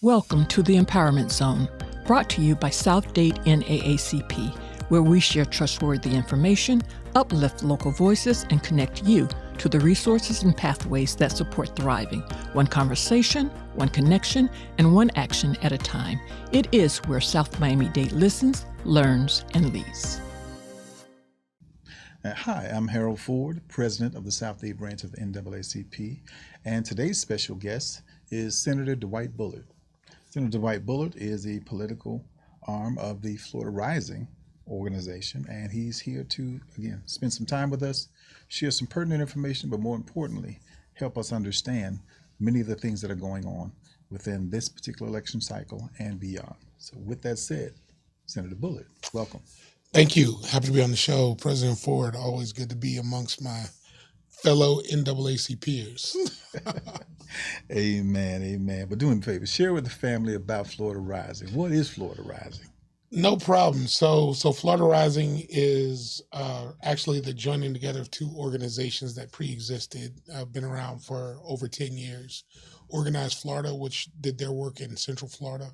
Welcome to the Empowerment Zone, brought to you by South-Dade NAACP, where we share trustworthy information, uplift local voices, and connect you to the resources and pathways that support thriving. One conversation, one connection, and one action at a time. It is where South Miami-Dade listens, learns, and leads. Hi, I'm Harold Ford, president of the South-Dade branch of NAACP, and today's special guest is Senator Dwight Bullard. Senator Dwight Bullard is the political arm of the Florida Rising organization, and he's here to, again, spend some time with us, share some pertinent information, but more importantly, help us understand many of the things that are going on within this particular election cycle and beyond. So with that said, Senator Bullard, welcome. Thank you. Happy to be on the show. President Ford, always good to be amongst my fellow NAACPers. Amen, amen. But do me a favor, share with the family about Florida Rising. What is Florida Rising? No problem. So Florida Rising is actually the joining together of two organizations that pre-existed, been around for over 10 years. Organized Florida, which did their work in Central Florida,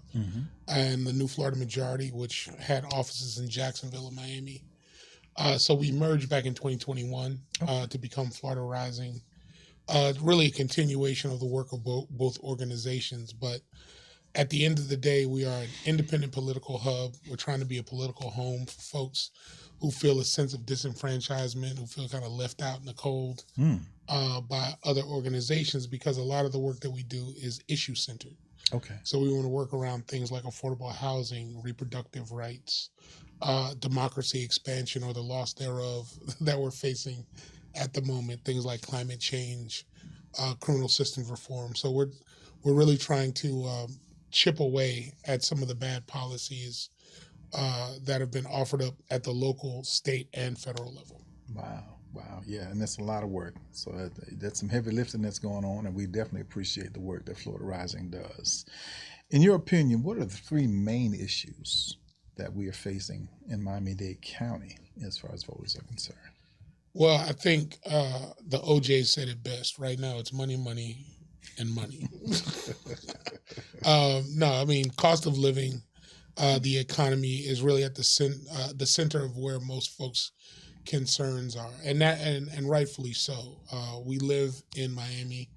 and the New Florida Majority, which had offices in Jacksonville and Miami. So we merged back in 2021 to become Florida Rising. Really a continuation of the work of both organizations, but at the end of the day, we are an independent political hub. We're trying to be a political home for folks who feel a sense of disenfranchisement, who feel kind of left out in the cold by other organizations, because a lot of the work that we do is issue-centered. Okay. So we want to work around things like affordable housing, reproductive rights, democracy expansion or the loss thereof that we're facing at the moment, things like climate change, criminal system reform. So we're really trying to chip away at some of the bad policies that have been offered up at the local, state, and federal level. Wow, yeah, and that's a lot of work. So that's some heavy lifting that's going on, and we definitely appreciate the work that Florida Rising does. In your opinion, what are the three main issues that we are facing in Miami-Dade County as far as voters are concerned? Well, I think the OJ said it best. Right now, it's money, money, and money. No, I mean, cost of living, the economy is really at the center of where most folks' concerns are, and rightfully so. We live in Miami.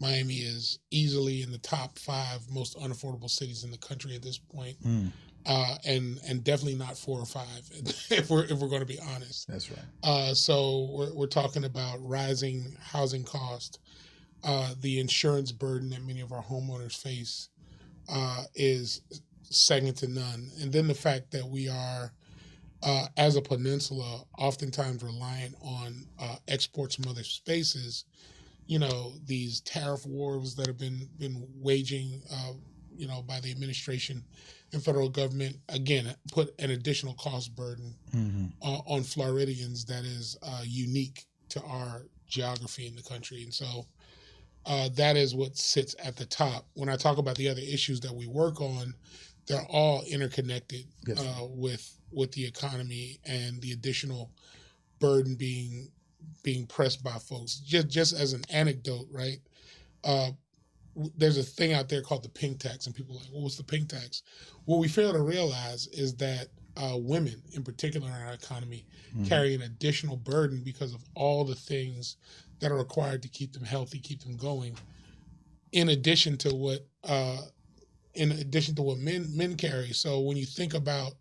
Miami is easily in the top 5 most unaffordable cities in the country at this point. And definitely not 4 or 5 if we're going to be honest. That's right. So we're talking about rising housing cost, the insurance burden that many of our homeowners face is second to none, and then the fact that we are, as a peninsula, oftentimes reliant on exports from other spaces. You know, these tariff wars that have been waging, by the administration and federal government, again, put an additional cost burden on Floridians that is unique to our geography in the country. And so that is what sits at the top. When I talk about the other issues that we work on, they're all interconnected with the economy and the additional burden being pressed by folks. Just as an anecdote, right? There's a thing out there called the pink tax, and people are like, well, what's the pink tax? What we fail to realize is that women, in particular in our economy, carry an additional burden because of all the things that are required to keep them healthy, keep them going, in addition to what men carry. So when you think about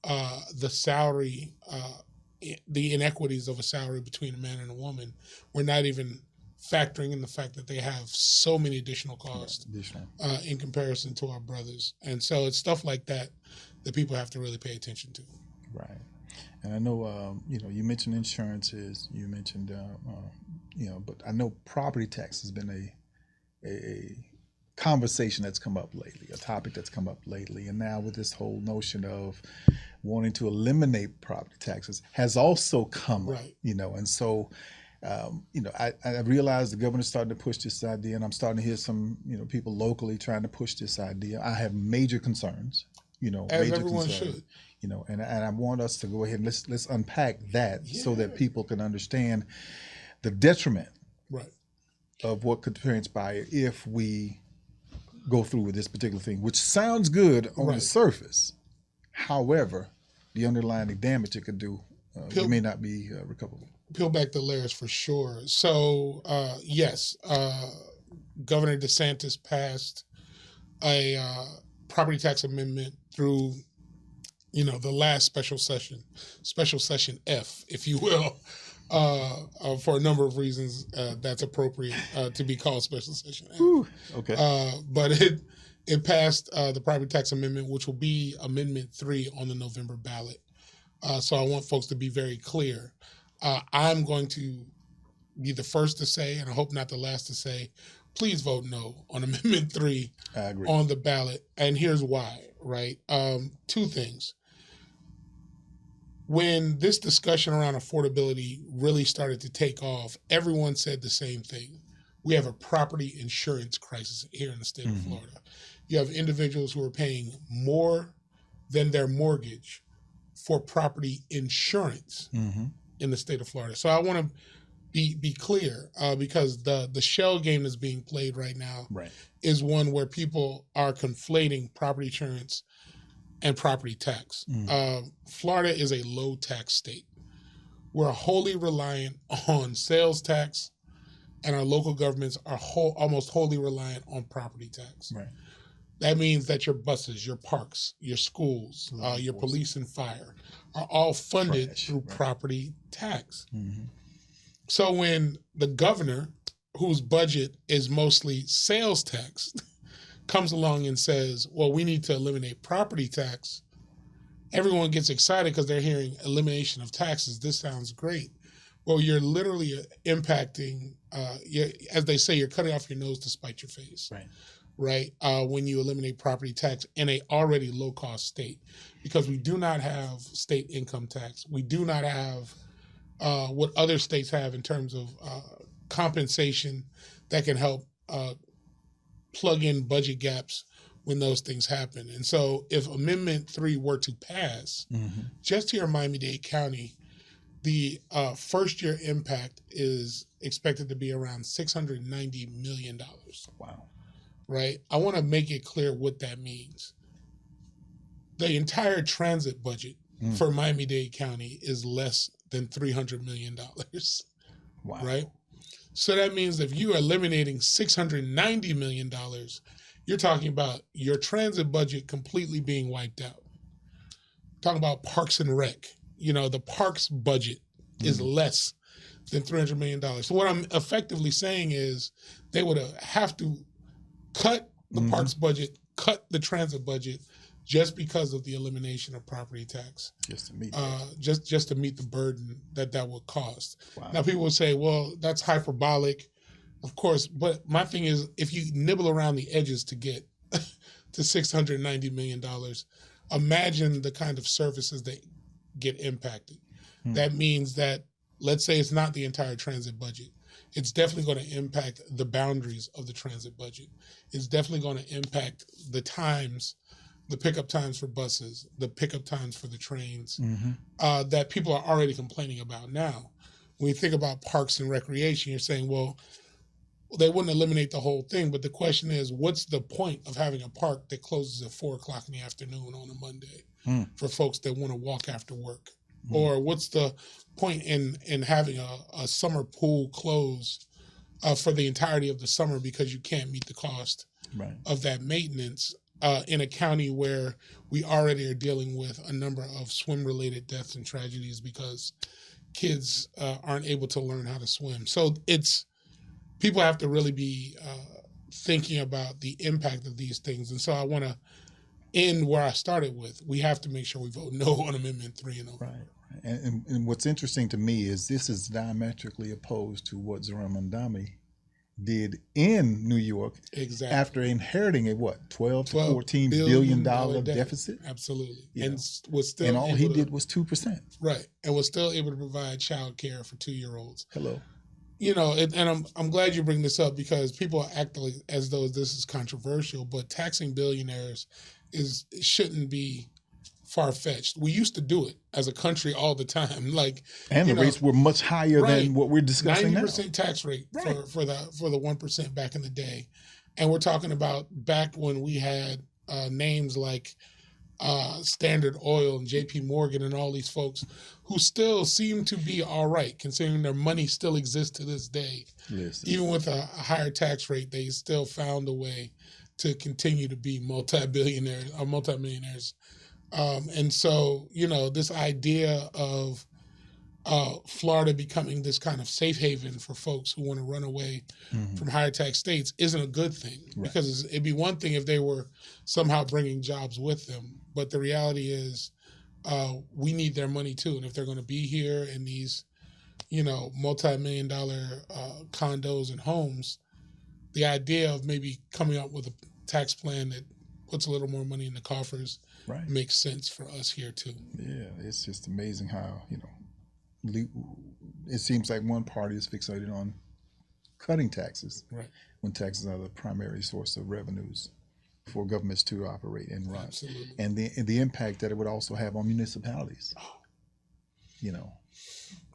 the salary, the inequities of a salary between a man and a woman, we're not even factoring in the fact that they have so many additional costs in comparison to our brothers. And so it's stuff like that people have to really pay attention to. Right. And I know, you mentioned insurances, you mentioned, but I know property tax has been a conversation that's come up lately, a topic that's come up lately. And now with this whole notion of wanting to eliminate property taxes has also come up, and so, I realize the governor's starting to push this idea, and I'm starting to hear some, people locally trying to push this idea. I have major concerns, as major everyone concerns, should. And I want us to go ahead and let's unpack that so that people can understand the detriment of what could transpire if we go through with this particular thing, which sounds good on the surface. However, the underlying damage it could do, it may not be recoverable. Peel back the layers for sure. So, yes, Governor DeSantis passed a property tax amendment through, the last special session F, if you will, for a number of reasons. That's appropriate to be called special session F. Ooh, okay. But it passed the property tax amendment, which will be Amendment 3 on the November ballot. So I want folks to be very clear. I'm going to be the first to say, and I hope not the last to say, please vote no on Amendment 3 on the ballot. And here's why, right? Two things. When this discussion around affordability really started to take off, everyone said the same thing. We have a property insurance crisis here in the state of Florida. You have individuals who are paying more than their mortgage for property insurance in the state of Florida. So I want to be clear because the shell game that's being played right now is one where people are conflating property insurance and property tax. Florida is a low tax state. We're wholly reliant on sales tax, and our local governments are almost wholly reliant on property tax. That means that your buses, your parks, your schools, your police and fire are all funded through property tax. So when the governor, whose budget is mostly sales tax, comes along and says, well, we need to eliminate property tax, everyone gets excited because they're hearing elimination of taxes. This sounds great. Well, you're literally impacting, as they say, you're cutting off your nose to spite your face. Right? When you eliminate property tax in a already low-cost state, because we do not have state income tax. We do not have what other states have in terms of compensation that can help plug in budget gaps when those things happen. And so if Amendment 3 were to pass, just here in Miami-Dade County, the first-year impact is expected to be around $690 million. Wow. Right? I want to make it clear what that means. The entire transit budget for Miami-Dade County is less than $300 million. Wow. Right? So that means if you are eliminating $690 million, you're talking about your transit budget completely being wiped out. Talking about Parks and Rec. The parks budget is less than $300 million. So what I'm effectively saying is they would have to cut the parks budget, cut the transit budget, just because of the elimination of property tax. Just to meet just to meet the burden that would cost. Wow. Now people will say, well, that's hyperbolic, of course. But my thing is, if you nibble around the edges to get to $690 million, imagine the kind of services that get impacted. That means that, let's say it's not the entire transit budget. It's definitely going to impact the boundaries of the transit budget. It's definitely going to impact the times, the pickup times for buses, the pickup times for the trains that people are already complaining about now. When you think about parks and recreation, you're saying, well, they wouldn't eliminate the whole thing, but the question is, what's the point of having a park that closes at 4 o'clock in the afternoon on a Monday for folks that want to walk after work? Or what's the point in having a summer pool close for the entirety of the summer because you can't meet the cost of that maintenance in a county where we already are dealing with a number of swim-related deaths and tragedies because kids aren't able to learn how to swim. So people have to really be thinking about the impact of these things. And so I want to end where I started with. We have to make sure we vote no on Amendment 3 and over. Right. And what's interesting to me is this is diametrically opposed to what Zoran Mondani did in New York after inheriting a $12 to $14 billion deficit. Absolutely. And was still all he did was 2%. Right. And was still able to provide child care for 2-year-olds. Hello. And I'm glad you bring this up because people act as though this is controversial, but taxing billionaires shouldn't be far-fetched. We used to do it as a country all the time. And the rates were much higher than what we're discussing 90% now. tax rate for the 1% back in the day. And we're talking about back when we had names like Standard Oil and JP Morgan and all these folks who still seem to be all right, considering their money still exists to this day. Yes. Even with a higher tax rate, they still found a way to continue to be multi-millionaires. And so, this idea of Florida becoming this kind of safe haven for folks who want to run away from higher tax states isn't a good thing, because it'd be one thing if they were somehow bringing jobs with them. But the reality is we need their money too. And if they're going to be here in these, multi-million-dollar condos and homes, the idea of maybe coming up with a tax plan that puts a little more money in the coffers makes sense for us here too. Yeah, it's just amazing how, it seems like one party is fixated on cutting taxes when taxes are the primary source of revenues for governments to operate and run. Absolutely. And the impact that it would also have on municipalities.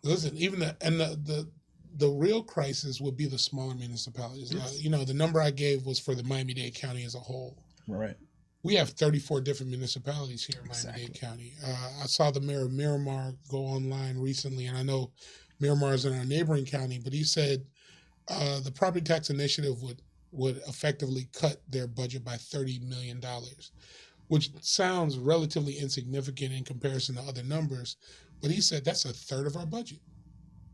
Listen, even the real crisis would be the smaller municipalities. Yes. The number I gave was for the Miami-Dade County as a whole. Right. We have 34 different municipalities here in Miami-Dade County. I saw the mayor of Miramar go online recently, and I know Miramar is in our neighboring county, but he said the property tax initiative would effectively cut their budget by $30 million, which sounds relatively insignificant in comparison to other numbers. But he said that's a third of our budget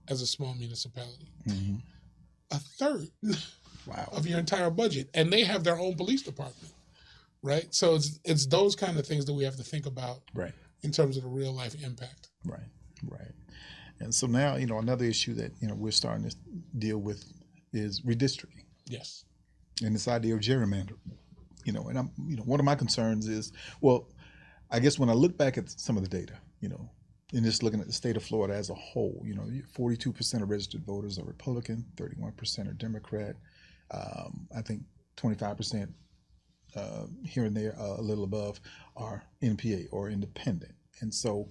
as a small municipality. Mm-hmm. A third of your entire budget. And they have their own police department. Right. So it's those kind of things that we have to think about in terms of the real life impact. Right. And so now, another issue that, we're starting to deal with is redistricting. Yes. And this idea of gerrymandering, and I'm, one of my concerns is, well, I guess when I look back at some of the data, and just looking at the state of Florida as a whole, 42% of registered voters are Republican, 31% are Democrat. I think 25%. Here and there, a little above, are NPA or independent. And so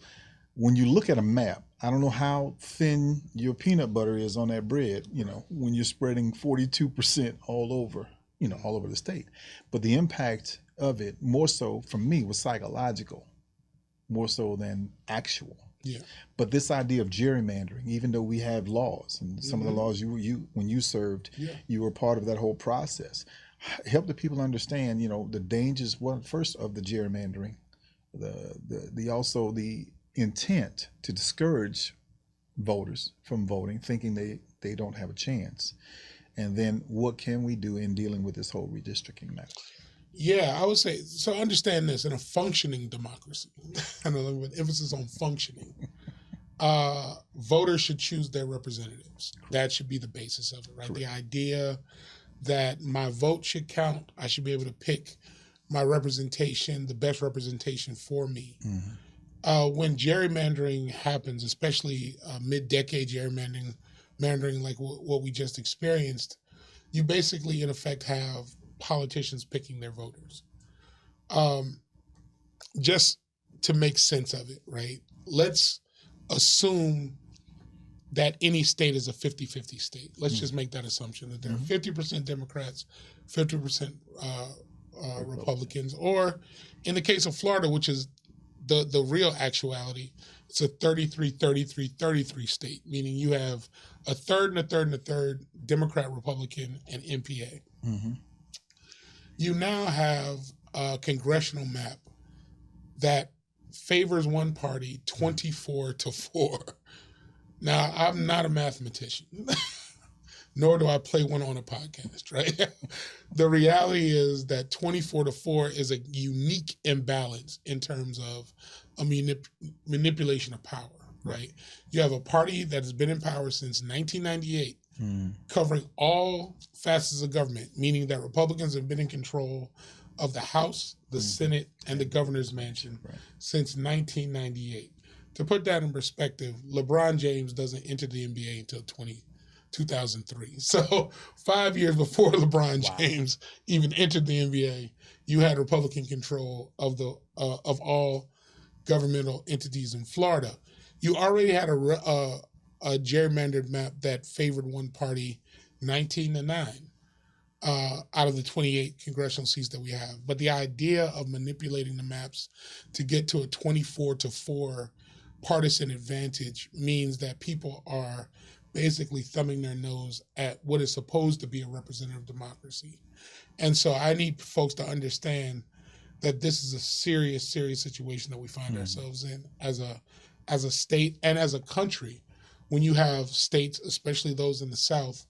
when you look at a map, I don't know how thin your peanut butter is on that bread, when you're spreading 42% all over the state. But the impact of it, more so for me, was psychological, more so than actual. Yeah. But this idea of gerrymandering, even though we have laws, and some of the laws when you served, you were part of that whole process. Help the people understand, the dangers. First of the gerrymandering, the intent to discourage voters from voting, thinking they don't have a chance, and then what can we do in dealing with this whole redistricting matter? Yeah, I would say so. Understand this: in a functioning democracy, and with emphasis on functioning, voters should choose their representatives. That should be the basis of it, right? Correct. The idea that my vote should count. I should be able to pick my representation, the best representation for me. Mm-hmm. When gerrymandering happens, especially mid-decade gerrymandering like what we just experienced, you basically, in effect, have politicians picking their voters. Just to make sense of it, right? Let's assume that any state is a 50-50 state. Let's just make that assumption, that there are 50% Democrats, 50% Republicans, or in the case of Florida, which is the real actuality, it's a 33-33-33 state, meaning you have a third and a third and a third Democrat, Republican, and NPA. Mm-hmm. You now have a congressional map that favors one party 24-4. Now, I'm not a mathematician, nor do I play one on a podcast, right? The reality is that 24-4 is a unique imbalance in terms of a manipulation of power, right? You have a party that has been in power since 1998, covering all facets of government, meaning that Republicans have been in control of the House, the Senate, and the governor's mansion since 1998. To put that in perspective, LeBron James doesn't enter the NBA until 2003. So 5 years before LeBron James even entered the NBA, you had Republican control of all governmental entities in Florida. You already had a gerrymandered map that favored one party 19-9. out of the 28 congressional seats that we have. But the idea of manipulating the maps to get to a 24-4 partisan advantage means that people are basically thumbing their nose at what is supposed to be a representative democracy. And so I need folks to understand that this is a serious, serious situation that we find ourselves in as a state and as a country, when you have states, especially those in the South,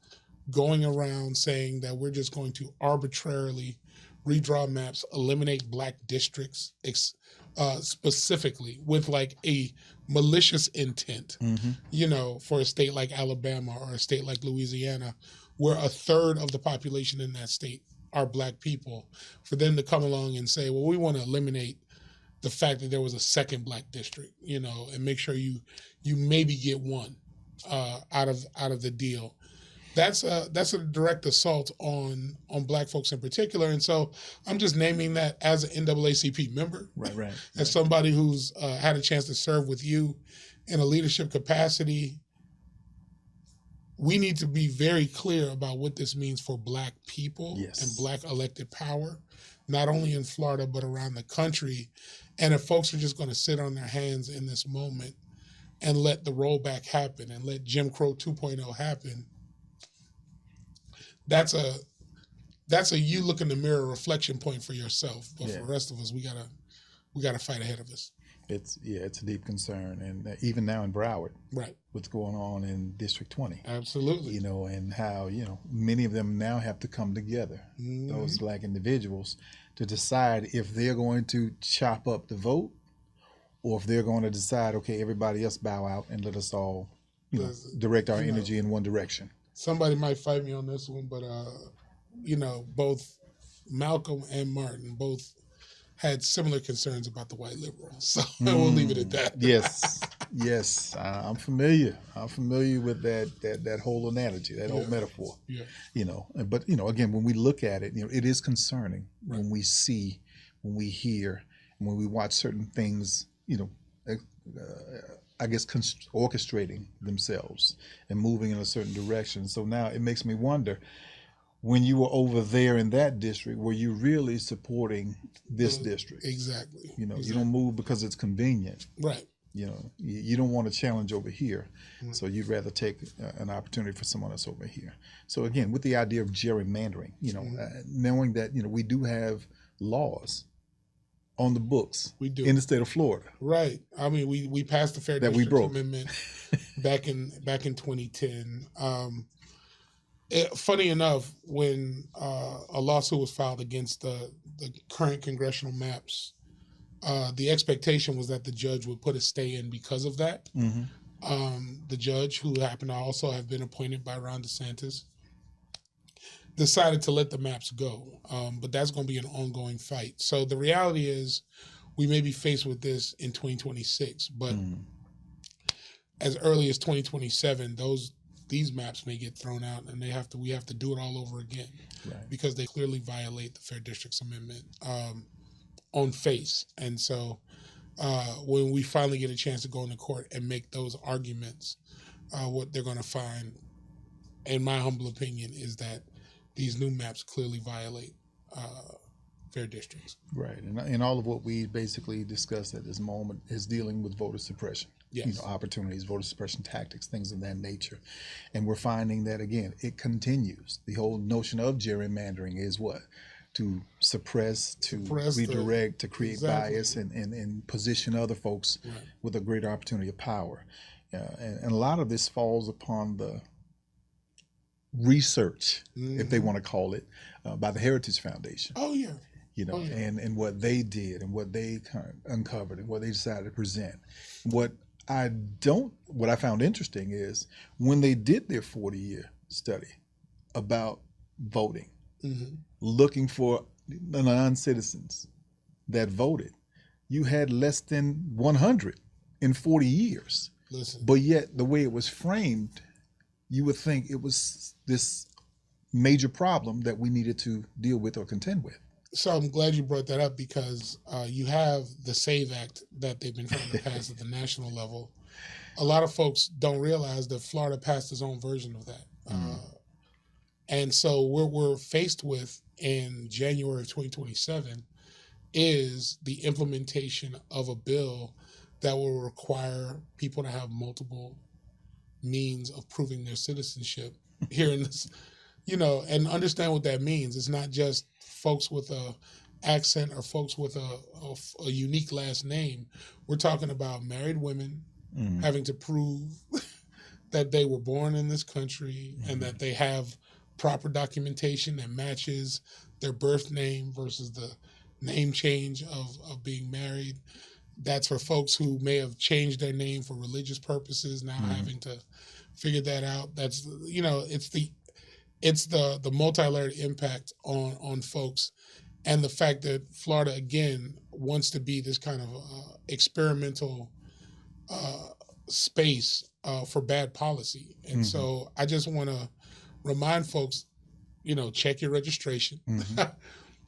going around saying that we're just going to arbitrarily redraw maps, eliminate black districts specifically with like a malicious intent, for a state like Alabama or a state like Louisiana, where a third of the population in that state are black people, for them to come along and say, well, we want to eliminate the fact that there was a second black district, and make sure you maybe get one out of the deal. That's a direct assault on black folks in particular. And so I'm just naming that as an NAACP member, right. As somebody who's had a chance to serve with you in a leadership capacity. We need to be very clear about what this means for black people and black elected power, not only in Florida, but around the country. And if folks are just going to sit on their hands in this moment and let the rollback happen and let Jim Crow 2.0 happen, that's a you look in the mirror reflection point for yourself. But for the rest of us, we gotta fight ahead of us. It's a deep concern, and even now in Broward, right, what's going on in District 20? Absolutely, and how many of them now have to come together, those black individuals, to decide if they're going to chop up the vote, or if they're going to decide, okay, everybody else bow out and let us all, direct our energy in one direction. Somebody might fight me on this one, but both Malcolm and Martin both had similar concerns about the white liberals. So we'll leave it at that. Yes, I'm familiar. I'm familiar with that whole analogy, that whole metaphor. Yeah. But again, when we look at it, it is concerning when we see, when we hear, and when we watch certain things, I guess orchestrating themselves and moving in a certain direction. So now it makes me wonder, when you were over there in that district, were you really supporting this district? Exactly. You don't move because it's convenient. Right. You don't want to challenge over here. So you'd rather take an opportunity for someone else over here. So again, with the idea of gerrymandering, knowing that, we do have laws on the books in the state of Florida. Right. I mean, we passed the Fair Districts Amendment back in 2010. Funny enough, when a lawsuit was filed against the current congressional maps, the expectation was that the judge would put a stay in because of that. The judge, who happened to also have been appointed by Ron DeSantis, decided to let the maps go. But that's going to be an ongoing fight. So the reality is we may be faced with this in 2026, but as early as 2027, these maps may get thrown out, and we have to do it all over again, because they clearly violate the Fair Districts Amendment on face. And so when we finally get a chance to go into court and make those arguments, what they're going to find, in my humble opinion, is that these new maps clearly violate fair districts. Right, and all of what we basically discussed at this moment is dealing with voter suppression. Yes. Opportunities, voter suppression tactics, things of that nature. And we're finding that, again, it continues. The whole notion of gerrymandering is what? To suppress, to redirect, to create bias and position other folks with a greater opportunity of power. And a lot of this falls upon the research, if they want to call it, by the Heritage Foundation. Oh, yeah. And what they did and what they uncovered and what they decided to present. What I found interesting is when they did their 40-year study about voting, looking for non-citizens that voted, you had less than 100 in 40 years. Listen. But yet the way it was framed, you would think it was this major problem that we needed to deal with or contend with. So I'm glad you brought that up, because you have the SAVE Act that they've been trying to pass at the national level. A lot of folks don't realize that Florida passed its own version of that. And so what we're faced with in January of 2027 is the implementation of a bill that will require people to have multiple means of proving their citizenship here in this, and understand what that means. It's not just folks with a accent or folks with a unique last name. We're talking about married women having to prove that they were born in this country and that they have proper documentation that matches their birth name versus the name change of being married. That's for folks who may have changed their name for religious purposes, now having to figure that out. That's, it's the multi-layered impact on folks, and the fact that Florida, again, wants to be this kind of experimental space for bad policy. And so I just want to remind folks, check your registration.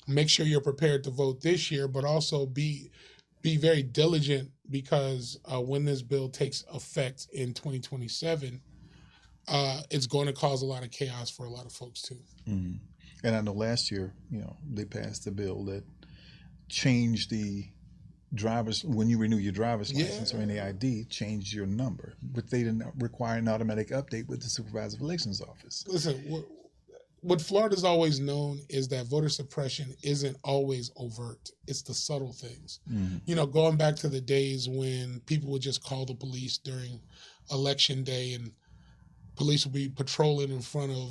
Make sure you're prepared to vote this year, but also be very diligent, because when this bill takes effect in 2027, it's going to cause a lot of chaos for a lot of folks too. And I know last year, they passed a bill that changed the when you renew your driver's license or any ID, changed your number, but they didn't require an automatic update with the supervisor of elections office. Listen, what Florida's always known is that voter suppression isn't always overt. It's the subtle things. Going back to the days when people would just call the police during election day, and police would be patrolling in front of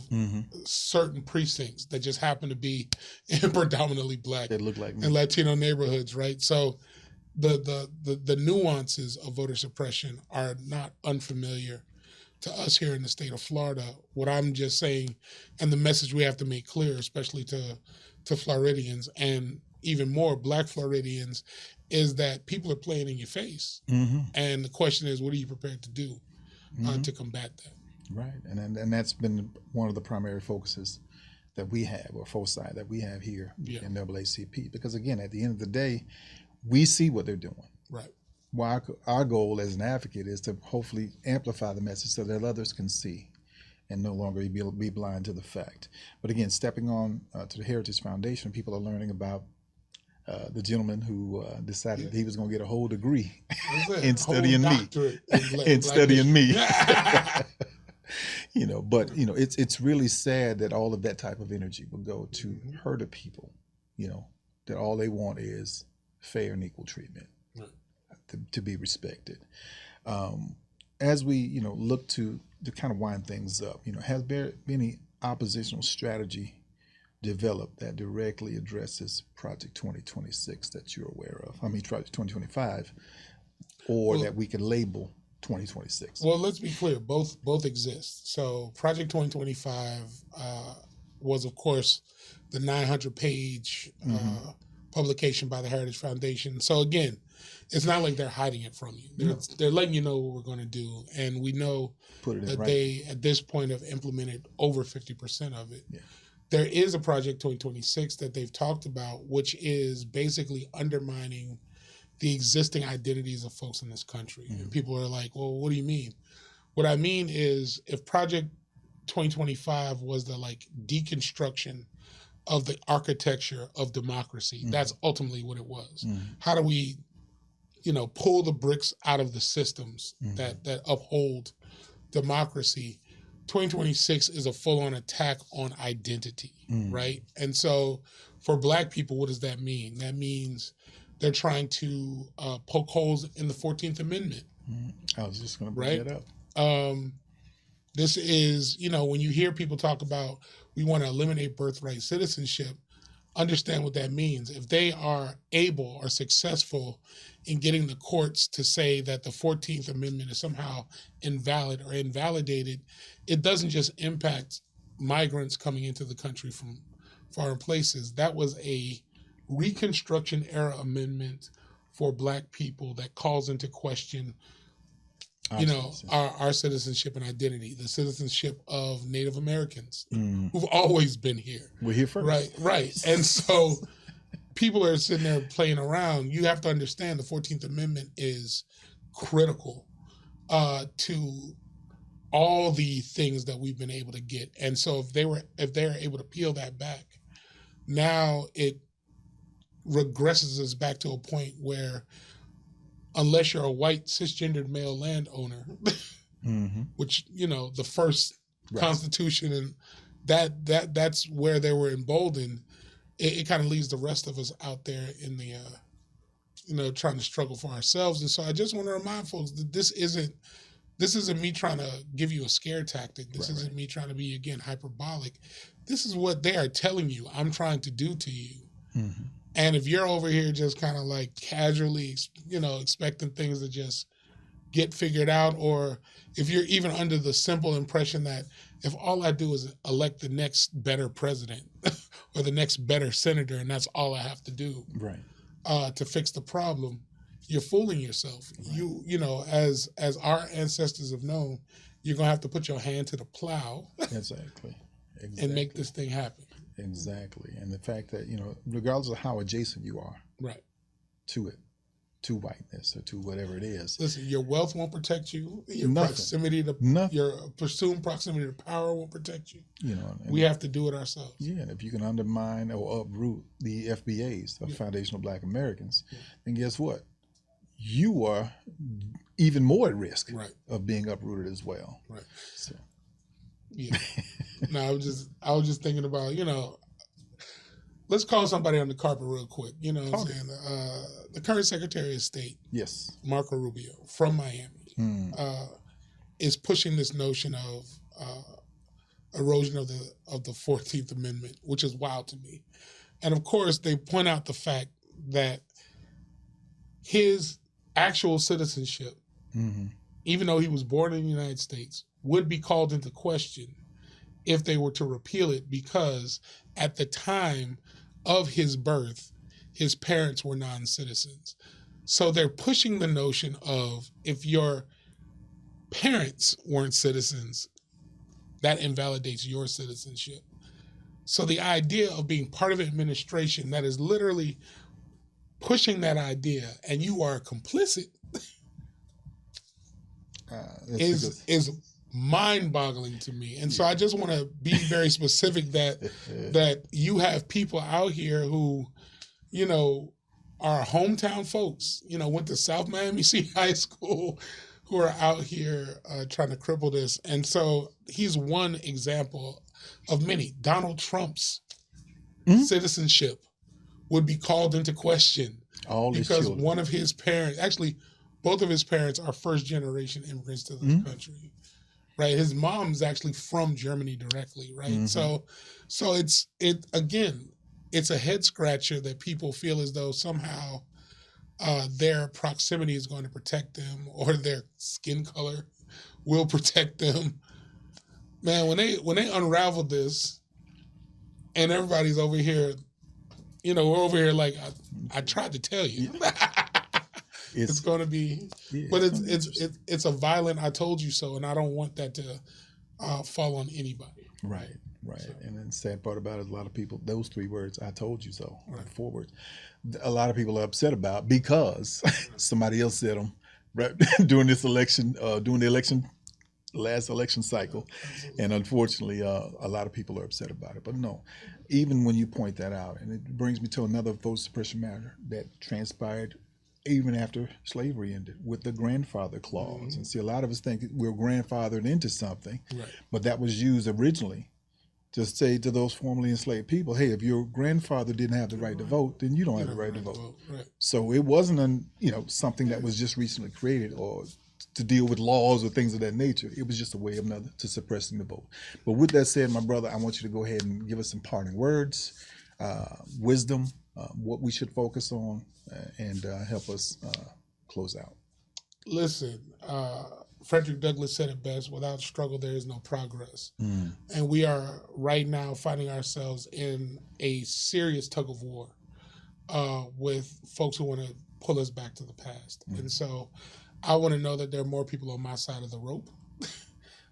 certain precincts that just happen to be in predominantly Black They look like me. and Latino neighborhoods, right? So the nuances of voter suppression are not unfamiliar to us here in the state of Florida. What I'm just saying, and the message we have to make clear, especially to Floridians and even more Black Floridians, is that people are playing in your face. And the question is, what are you prepared to do to combat that? Right, and that's been one of the primary focuses that we have, or foci that we have here in NAACP. Because again, at the end of the day, we see what they're doing. Right. Well, our goal as an advocate is to hopefully amplify the message so that others can see and no longer be blind to the fact. But again, stepping on to the Heritage Foundation, people are learning about the gentleman who decided that he was going to get a whole degree in studying me. In studying me. But it's really sad that all of that type of energy will go to hurt people, that all they want is fair and equal treatment, to be respected. As we, look to kind of wind things up, has there been any oppositional strategy developed that directly addresses Project 2026 that you're aware of? I mean, Project 2025, or that we can label 2026. Well, let's be clear, both exist. So Project 2025 was, of course, the 900-page publication by the Heritage Foundation. So again, it's not like they're hiding it from you. They're letting you know what we're going to do, and we know that they, at this point, have implemented over 50% of it. Yeah. There is a Project 2026 that they've talked about, which is basically undermining the existing identities of folks in this country. And people are like, well, what do you mean? What I mean is, if Project 2025 was the deconstruction of the architecture of democracy, that's ultimately what it was. How do we, pull the bricks out of the systems that uphold democracy? 2026 is a full-on attack on identity, right? And so for Black people, what does that mean? That means they're trying to poke holes in the 14th Amendment. I was just going to bring that up. This is, when you hear people talk about, we want to eliminate birthright citizenship, understand what that means. If they are able or successful in getting the courts to say that the 14th Amendment is somehow invalid or invalidated, it doesn't just impact migrants coming into the country from foreign places. That was a Reconstruction era amendment for Black people that calls into question, our citizenship and identity, the citizenship of Native Americans who've always been here. We're here first. Right. And so people are sitting there playing around. You have to understand the 14th Amendment is critical to all the things that we've been able to get. And so if they're able to peel that back, now it regresses us back to a point where unless you're a white cisgendered male landowner, which, the first Constitution, and that's where they were emboldened, it kind of leaves the rest of us out there in the trying to struggle for ourselves. And so I just want to remind folks that this isn't me trying to give you a scare tactic. This isn't me trying to be, again, hyperbolic. This is what they are telling you I'm trying to do to you. And if you're over here just kind of like casually, expecting things to just get figured out, or if you're even under the simple impression that if all I do is elect the next better president or the next better senator, and that's all I have to do to fix the problem, you're fooling yourself. Right. As our ancestors have known, you're going to have to put your hand to the plow Exactly. and make this thing happen. Exactly. And the fact that, regardless of how adjacent you are to it, to whiteness or to whatever it is. Listen, your wealth won't protect you. Your proximity to your presumed proximity to power won't protect you. We have to do it ourselves. Yeah, and if you can undermine or uproot the FBAs, the Foundational Black Americans, then guess what? You are even more at risk of being uprooted as well. Right. So. Yeah. No, I was just thinking about, let's call somebody on the carpet real quick. You know what I'm saying? The current Secretary of State, Marco Rubio, from Miami, is pushing this notion of erosion of the 14th Amendment, which is wild to me. And of course, they point out the fact that his actual citizenship, even though he was born in the United States, would be called into question if they were to repeal it, because at the time of his birth, his parents were non-citizens. So they're pushing the notion of if your parents weren't citizens, that invalidates your citizenship. So the idea of being part of an administration that is literally pushing that idea and you are complicit is mind-boggling to me. And so I just want to be very specific that you have people out here who, are hometown folks, went to South Miami City High School, who are out here trying to cripple this. And so he's one example of many. Donald Trump's citizenship would be called into question because one of his parents, actually both of his parents, are first-generation immigrants to this country. Right, his mom's actually from Germany directly, right? So it's a head scratcher that people feel as though somehow their proximity is going to protect them, or their skin color will protect them. Man, when they unraveled this, and everybody's over here, we're over here like I tried to tell you. It's going to be, but it's a violent "I told you so," and I don't want that to fall on anybody. Right. So. And then the sad part about it is a lot of people, those 3 words, "I told you so," 4 words, a lot of people are upset about because somebody else said them during this election, during the last election cycle. And unfortunately, a lot of people are upset about it. But no, even when you point that out, and it brings me to another voter suppression matter that transpired even after slavery ended, with the grandfather clause. And see, a lot of us think we're grandfathered into something, but that was used originally to say to those formerly enslaved people, hey, if your grandfather didn't have the right to vote, then you don't have the right to vote. So it wasn't something that was just recently created or to deal with laws or things of that nature. It was just a way to suppressing the vote. But with that said, my brother, I want you to go ahead and give us some parting words, wisdom, what we should focus on, and help us close out. Listen, Frederick Douglass said it best: without struggle, there is no progress. And we are right now finding ourselves in a serious tug of war with folks who want to pull us back to the past. And so I want to know that there are more people on my side of the rope.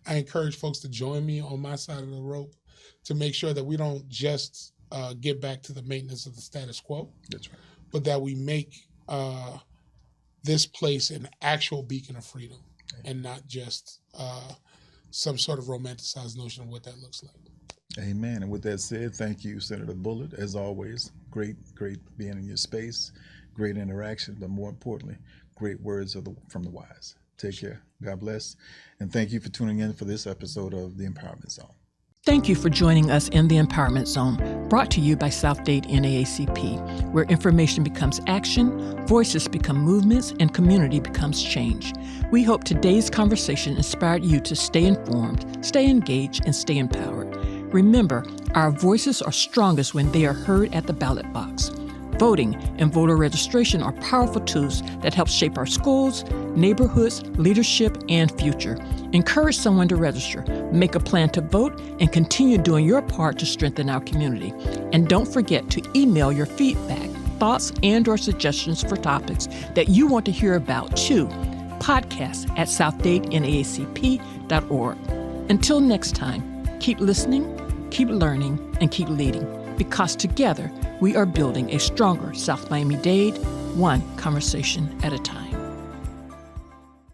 I encourage folks to join me on my side of the rope to make sure that we don't just get back to the maintenance of the status quo. That's right. But that we make this place an actual beacon of freedom, and not just some sort of romanticized notion of what that looks like. Amen. And with that said, thank you, Senator Bullard. As always, great being in your space, great interaction, but more importantly, great words from the wise. Take care. God bless. And thank you for tuning in for this episode of The Empowerment Zone. Thank you for joining us in the Empowerment Zone, brought to you by South-Dade NAACP, where information becomes action, voices become movements, and community becomes change. We hope today's conversation inspired you to stay informed, stay engaged, and stay empowered. Remember, our voices are strongest when they are heard at the ballot box. Voting and voter registration are powerful tools that help shape our schools, neighborhoods, leadership, and future. Encourage someone to register, make a plan to vote, and continue doing your part to strengthen our community. And don't forget to email your feedback, thoughts, and/or suggestions for topics that you want to hear about to podcast@southdade.naacp.org. Until next time, keep listening, keep learning, and keep leading, because together we are building a stronger South Miami-Dade, one conversation at a time.